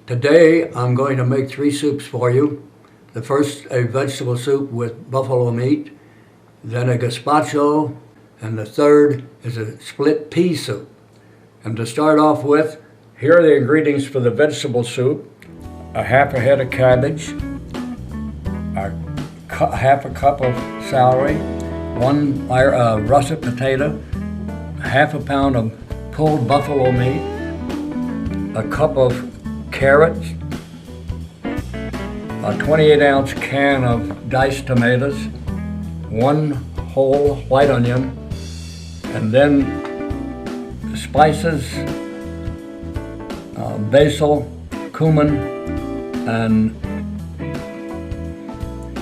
Today I'm going to make three soups for you. The first, a vegetable soup with buffalo meat, then a gazpacho, and the third is a split pea soup. And to start off with, here are the ingredients for the vegetable soup. A half a head of cabbage, half a cup of celery, one russet potato, half a pound of pulled buffalo meat, a cup of carrots, a 28-ounce can of diced tomatoes, one whole white onion, and then spices, basil, cumin, and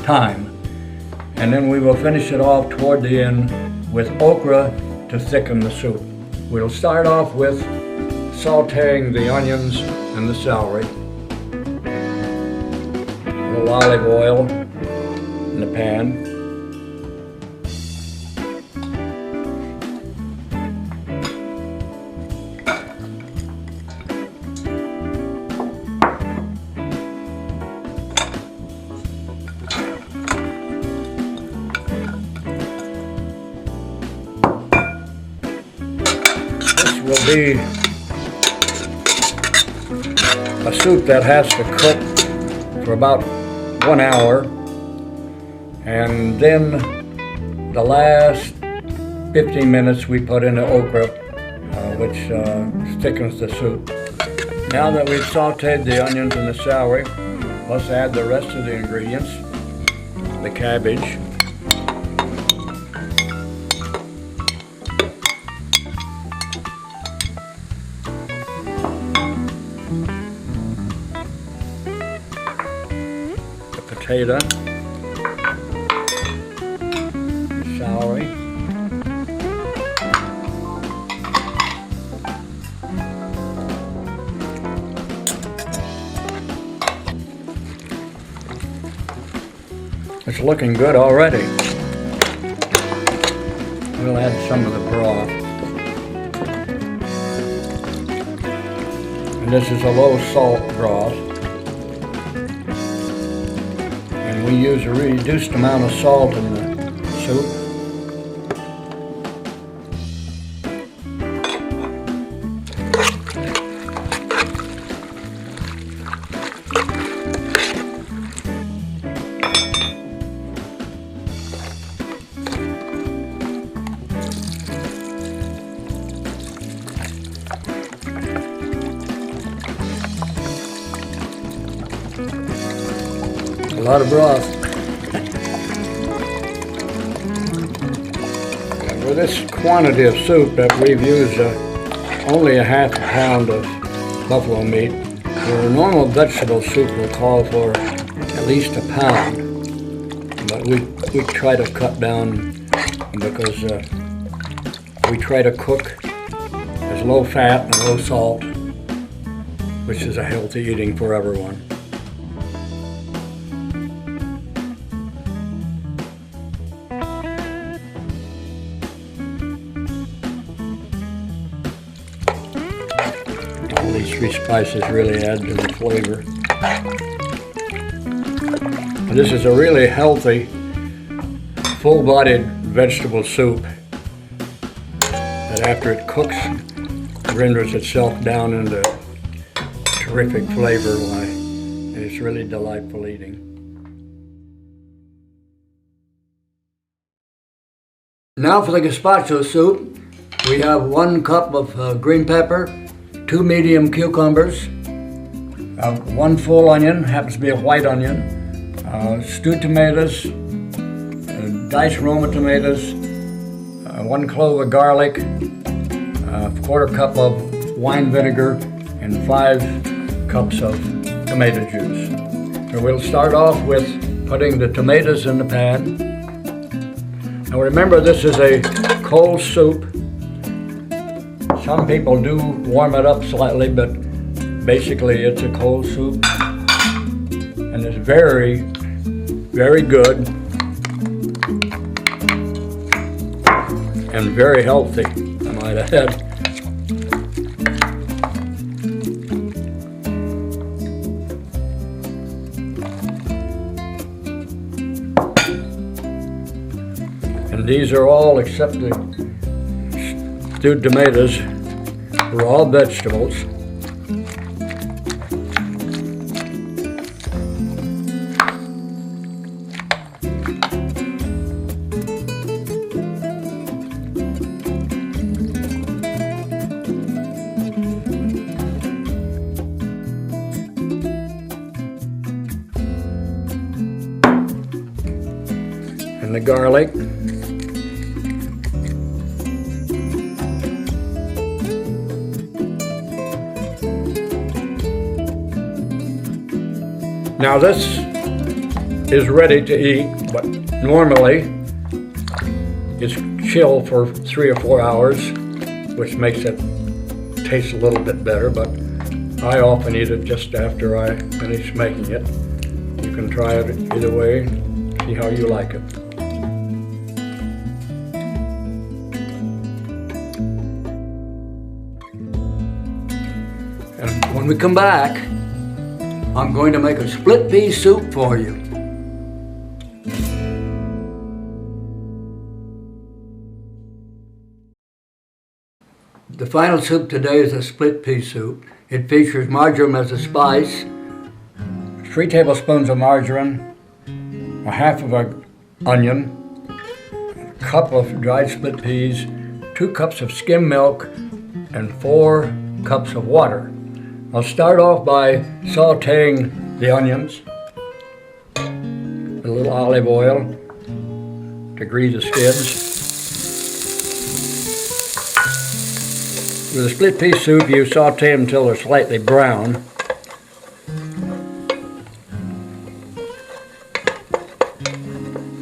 thyme. And then we will finish it off toward the end with okra to thicken the soup. We'll start off with sauteing the onions and the celery. A little olive oil in the pan. This will be a soup that has to cook for about 1 hour, and then the last 15 minutes we put in the okra, which thickens the soup. Now that we've sauteed the onions and the celery, let's add the rest of the ingredients. The cabbage, potato, celery, it's looking good already. We'll add some of the broth. And this is a low salt broth. We use a reduced amount of salt in the soup. A lot of broth. And for this quantity of soup that we've used only a half a pound of buffalo meat, where a normal vegetable soup will call for at least a pound. But we try to cut down because we try to cook as low fat and low salt, which is a healthy eating for everyone. All these three spices really add to the flavor. This is a really healthy, full-bodied vegetable soup that after it cooks renders itself down into terrific flavor. And it's really delightful eating. Now for the gazpacho soup, we have 1 cup of green pepper, 2 medium cucumbers, 1 full onion, happens to be a white onion, stewed tomatoes, diced Roma tomatoes, 1 clove of garlic, a 1/4 cup of wine vinegar, and 5 cups of tomato juice. So we'll start off with putting the tomatoes in the pan. Now remember, this is a cold soup. Some people do warm it up slightly, but basically it's a cold soup. And it's very, very good and very healthy, I might add. these are all, except the stewed tomatoes, are all vegetables. And the garlic. Now this is ready to eat, but normally it's chilled for 3 or 4 hours, which makes it taste a little bit better, but I often eat it just after I finish making it. You can try it either way, see how you like it. And when we come back, I'm going to make a split pea soup for you. The final soup today is a split pea soup. It features marjoram as a spice, 3 tablespoons of margarine, a half of an onion, a cup of dried split peas, 2 cups of skim milk, and 4 cups of water. I'll start off by sauteing the onions with a little olive oil to grease the skids. With a split pea soup, you saute them until they're slightly brown.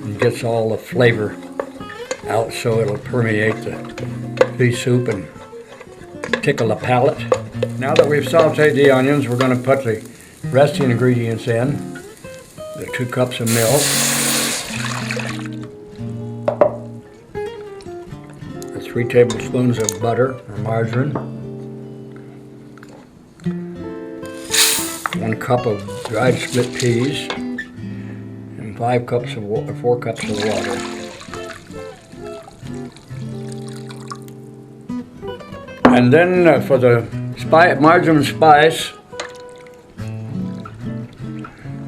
It gets all the flavor out so it'll permeate the pea soup and tickle the palate. Now that we've sauteed the onions, we're going to put the rest of the ingredients in. The 2 cups of milk, the 3 tablespoons of butter or margarine, 1 cup of dried split peas, and 4 cups of water. And then for the margarine spice,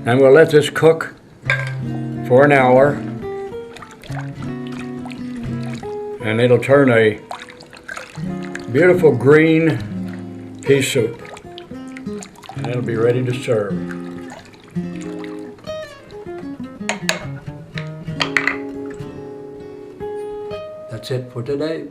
and we'll let this cook for an hour, and it'll turn a beautiful green pea soup, and it'll be ready to serve. That's it for today.